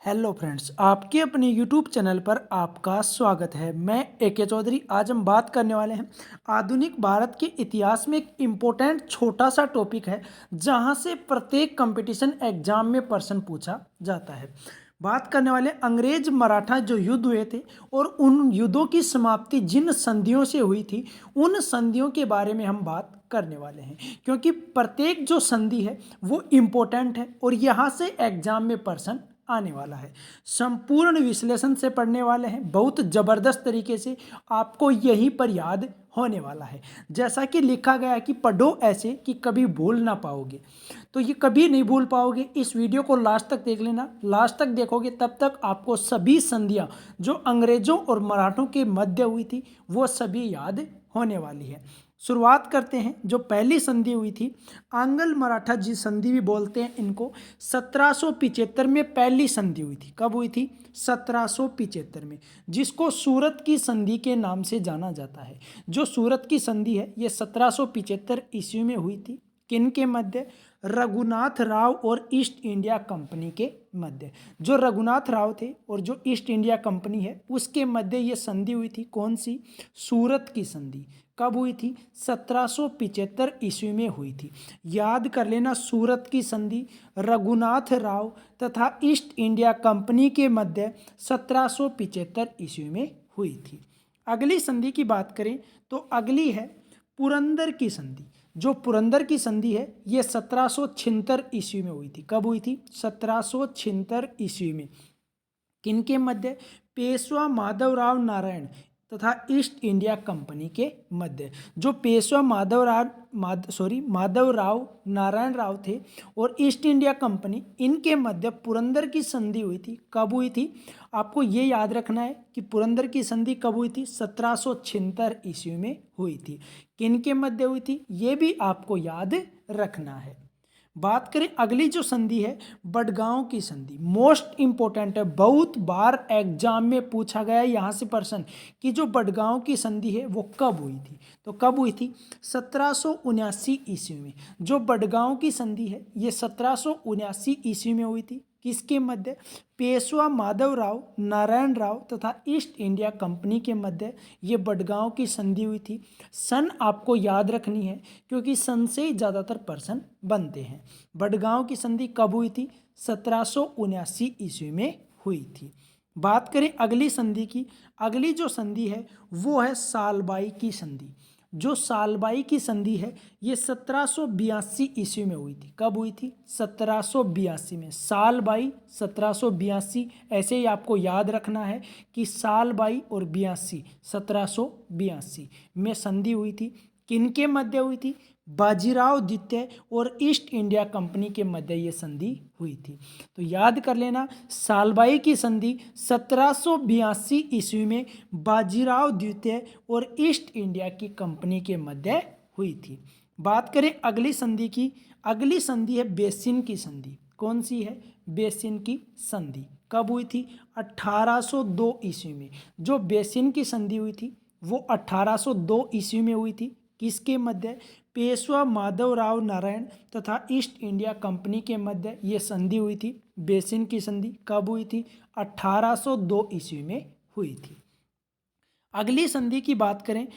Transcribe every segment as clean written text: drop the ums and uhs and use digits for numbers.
Hello friends, आपके अपने YouTube channel पर आपका स्वागत है। मैं AK चौधरी। आज हम बात करने वाले हैं आधुनिक भारत के इतिहास में एक इम्पोर्टेंट छोटा सा टॉपिक है जहां से प्रत्येक कंपटीशन एग्जाम में प्रश्न पूछा जाता है। बात करने वाले अंग्रेज मराठा जो युद्ध हुए थे और उन युद्धों की समाप्ति जिन संधियों से हुई थी उन संधियों के बारे में हम बात करने वाले हैं, क्योंकि प्रत्येक जो संधि है वो इम्पोर्टेंट है और यहाँ से एग्जाम में प्रश्न आने वाला है। संपूर्ण विश्लेषण से पढ़ने वाले हैं, बहुत ज़बरदस्त तरीके से आपको यहीं पर याद होने वाला है। जैसा कि लिखा गया है कि पढ़ो ऐसे कि कभी भूल ना पाओगे, तो ये कभी नहीं भूल पाओगे। इस वीडियो को लास्ट तक देख लेना। लास्ट तक देखोगे तब तक आपको सभी संधियां जो अंग्रेजों और मराठों के मध्य हुई थी वो सभी याद होने वाली है। शुरुआत करते हैं। जो पहली संधि हुई थी, आंग्ल मराठा जी संधि भी बोलते हैं इनको, 1775 में पहली संधि हुई थी। कब हुई थी? 1775 में, जिसको सूरत की संधि के नाम से जाना जाता है। जो सूरत की संधि है ये 1775 ईस्वी में हुई थी। किन के मध्य? रघुनाथ राव और ईस्ट इंडिया कंपनी के मध्य। जो रघुनाथ राव थे और जो ईस्ट इंडिया कंपनी है उसके मध्य ये संधि हुई थी। कौन सी? सूरत की संधि। कब हुई थी? 1775 ईस्वी में हुई थी। याद कर लेना, सूरत की संधि रघुनाथ राव तथा ईस्ट इंडिया कंपनी के मध्य 1775 ईस्वी में हुई थी। अगली संधि की बात करें तो अगली है पुरंदर की संधि। जो पुरंदर की संधि है ये 1776 ईस्वी में हुई थी। कब हुई थी? 1776 ईस्वी में। किनके मध्य? पेशवा माधवराव नारायण तथा ईस्ट इंडिया कंपनी के मध्य। जो पेशवा माधवराव नारायण राव थे और ईस्ट इंडिया कंपनी, इनके मध्य पुरंदर की संधि हुई थी। कब हुई थी? आपको ये याद रखना है कि पुरंदर की संधि कब हुई थी? 1776 ईस्वी में हुई थी। किनके मध्य हुई थी ये भी आपको याद रखना है। बात करें अगली जो संधि है, बडगांव की संधि। मोस्ट इंपॉर्टेंट है, बहुत बार एग्जाम में पूछा गया है यहाँ से प्रश्न कि जो बडगांव की संधि है वो कब हुई थी। तो कब हुई थी? 1779 ईस्वी में। जो बडगांव की संधि है ये 1779 ईस्वी में हुई थी। किसके मध्य? पेशवा माधवराव नारायण राव तथा ईस्ट इंडिया कंपनी के मध्य ये बडगांव की संधि हुई थी। सन आपको याद रखनी है क्योंकि सन से ही ज़्यादातर प्रश्न बनते हैं। बडगांव की संधि कब हुई थी? 1779 ईस्वी में हुई थी। बात करें अगली संधि की। अगली जो संधि है वो है सालबाई की संधि। जो सालबाई की संधि है ये 1782 ईस्वी में हुई थी। कब हुई थी? 1782 में। सालबाई 1782, ऐसे ही आपको याद रखना है कि सालबाई और 82, 1782 में संधि हुई थी। किनके मध्य हुई थी? बाजीराव द्वितीय और ईस्ट इंडिया कंपनी के मध्य ये संधि हुई थी। तो याद कर लेना, सालबाई की संधि 1782 ईस्वी में बाजीराव द्वितीय और ईस्ट इंडिया की कंपनी के मध्य हुई थी। बात करें अगली संधि की। अगली संधि है बेसिन की संधि। कौन सी है? बेसिन की संधि। कब हुई थी? 1802 ईस्वी में। जो बेसिन की संधि हुई थी वो 1802 ईस्वी में हुई थी। किसके मध्य? पेशवा माधवराव नारायण तथा ईस्ट इंडिया कंपनी के मध्य ये संधि हुई थी। बेसिन की संधि कब हुई थी? 1802 ईस्वी में हुई थी। अगली संधि की बात करें,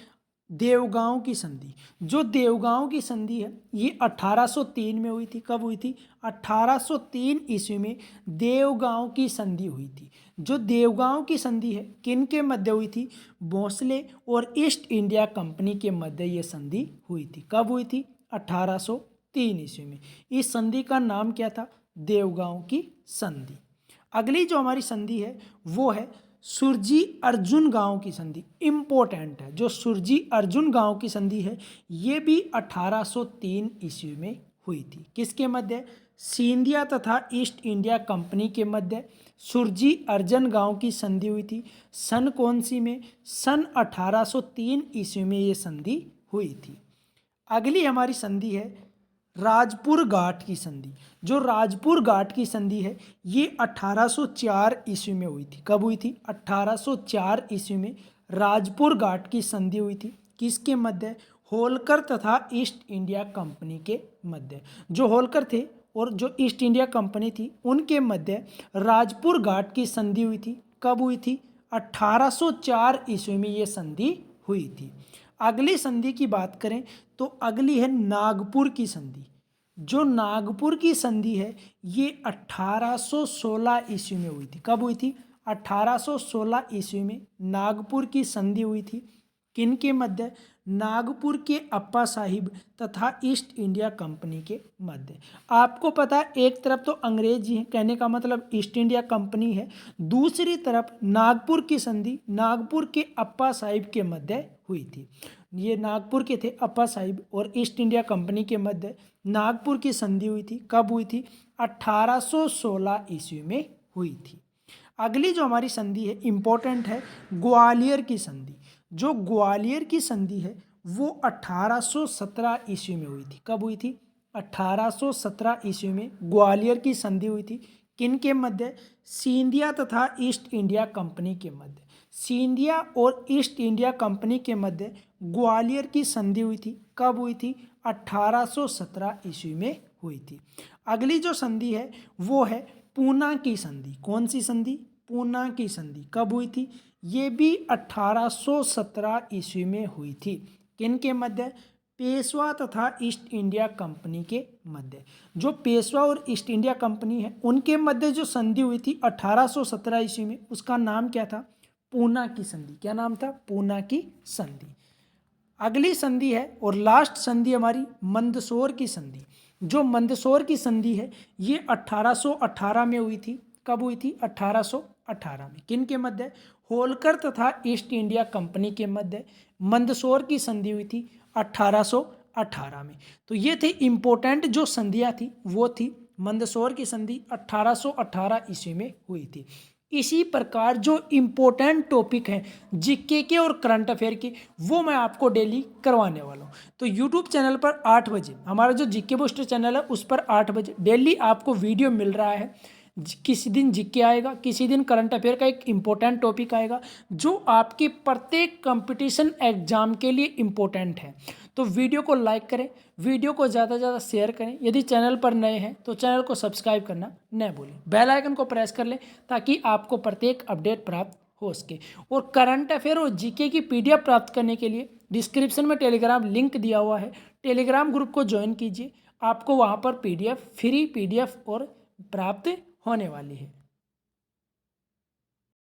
देवगांव की संधि। जो देवगांव की संधि है ये 1803 में हुई थी। कब हुई थी? 1803 ईस्वी में देवगांव की संधि हुई थी। जो देवगांव की संधि है किन के मध्य हुई थी? भोसले और ईस्ट इंडिया कंपनी के मध्य ये संधि हुई थी। कब हुई थी? 1803 ईस्वी में। इस संधि का नाम क्या था? देवगांव की संधि। अगली जो हमारी संधि है वो है सुरजी अर्जुन गांव की संधि। इंपॉर्टेंट है। जो सुरजी अर्जुन गांव की संधि है ये भी 1803 ईस्वी में हुई थी। किसके मध्य? सिंधिया तथा ईस्ट इंडिया कंपनी के मध्य सुरजी अर्जुन गांव की संधि हुई थी। सन कौन सी में? सन 1803 ईस्वी में ये संधि हुई थी। अगली हमारी संधि है राजपुर घाट की संधि। जो राजपुर घाट की संधि है ये 1804 ईस्वी में हुई थी। कब हुई थी? 1804 ईस्वी में राजपुर घाट की संधि हुई थी। किसके मध्य? होलकर तथा ईस्ट इंडिया कंपनी के मध्य। जो होलकर थे और जो ईस्ट इंडिया कंपनी थी उनके मध्य राजपुर घाट की संधि हुई थी। कब हुई थी? 1804 ईस्वी में ये संधि हुई थी। अगली संधि की बात करें तो अगली है नागपुर की संधि। जो नागपुर की संधि है ये 1816 ईस्वी में हुई थी। कब हुई थी? 1816 ईस्वी में नागपुर की संधि हुई थी। किन के मध्य? नागपुर के अप्पा साहिब तथा ईस्ट इंडिया कंपनी के मध्य। आपको पता है एक तरफ तो अंग्रेज ही है, कहने का मतलब ईस्ट इंडिया कंपनी है, दूसरी तरफ नागपुर की संधि नागपुर के अप्पा साहिब के मध्य हुई थी। ये नागपुर के थे अप्पा साहिब और ईस्ट इंडिया कंपनी के मध्य नागपुर की संधि हुई थी। कब हुई थी? 1816 ईस्वी में हुई थी। अगली जो हमारी संधि है इंपॉर्टेंट है, ग्वालियर की संधि। जो ग्वालियर की संधि है वो 1817 ईस्वी में हुई थी। कब हुई थी? 1817 ईस्वी में ग्वालियर की संधि हुई थी। किन के मध्य? सिंधिया तथा ईस्ट इंडिया कंपनी के मध्य। सिंधिया और ईस्ट इंडिया कंपनी के मध्य ग्वालियर की संधि हुई थी। कब हुई थी? 1817 ईस्वी में हुई थी। अगली जो संधि है वो है पूना की संधि। कौन सी संधि? पूना की संधि। कब हुई थी? ये भी 1817 ईस्वी में हुई थी। किन के मध्य? पेशवा तथा ईस्ट इंडिया कंपनी के मध्य। जो पेशवा और ईस्ट इंडिया कंपनी है उनके मध्य जो संधि हुई थी 1817 ईस्वी में, उसका नाम क्या था? पूना की संधि। क्या नाम था? पूना की संधि। अगली संधि है और लास्ट संधि हमारी मंदसौर की संधि। जो मंदसौर की संधि है ये 1818 में हुई थी। कब हुई थी? 1818 में। किन के मध्य? होलकर तथा ईस्ट इंडिया कंपनी के मध्य मंदसौर की संधि हुई थी 1818 में। तो ये थी इंपॉर्टेंट जो संधियाँ थी, वो थी मंदसौर की संधि 1818 ईस्वी में हुई थी। इसी प्रकार जो इम्पोर्टेंट टॉपिक हैं जीके के और करंट अफेयर के, वो मैं आपको डेली करवाने वाला हूँ। तो यूट्यूब चैनल पर 8 बजे हमारा जो जीके बूस्टर चैनल है उस पर 8 बजे डेली आपको वीडियो मिल रहा है। किसी दिन जीके आएगा, किसी दिन करंट अफेयर का एक इम्पोर्टेंट टॉपिक आएगा जो आपके प्रत्येक कंपटीशन एग्जाम के लिए इम्पोर्टेंट है। तो वीडियो को लाइक करें, वीडियो को ज़्यादा से ज़्यादा शेयर करें। यदि चैनल पर नए हैं तो चैनल को सब्सक्राइब करना न भूलें, बेल आइकन को प्रेस कर लें ताकि आपको प्रत्येक अपडेट प्राप्त हो सके। और करंट अफेयर और जीके की पीडीएफ प्राप्त करने के लिए डिस्क्रिप्शन में टेलीग्राम लिंक दिया हुआ है, टेलीग्राम ग्रुप को ज्वाइन कीजिए। आपको वहाँ पर पीडीएफ फ्री पीडीएफ और प्राप्त होने वाली है।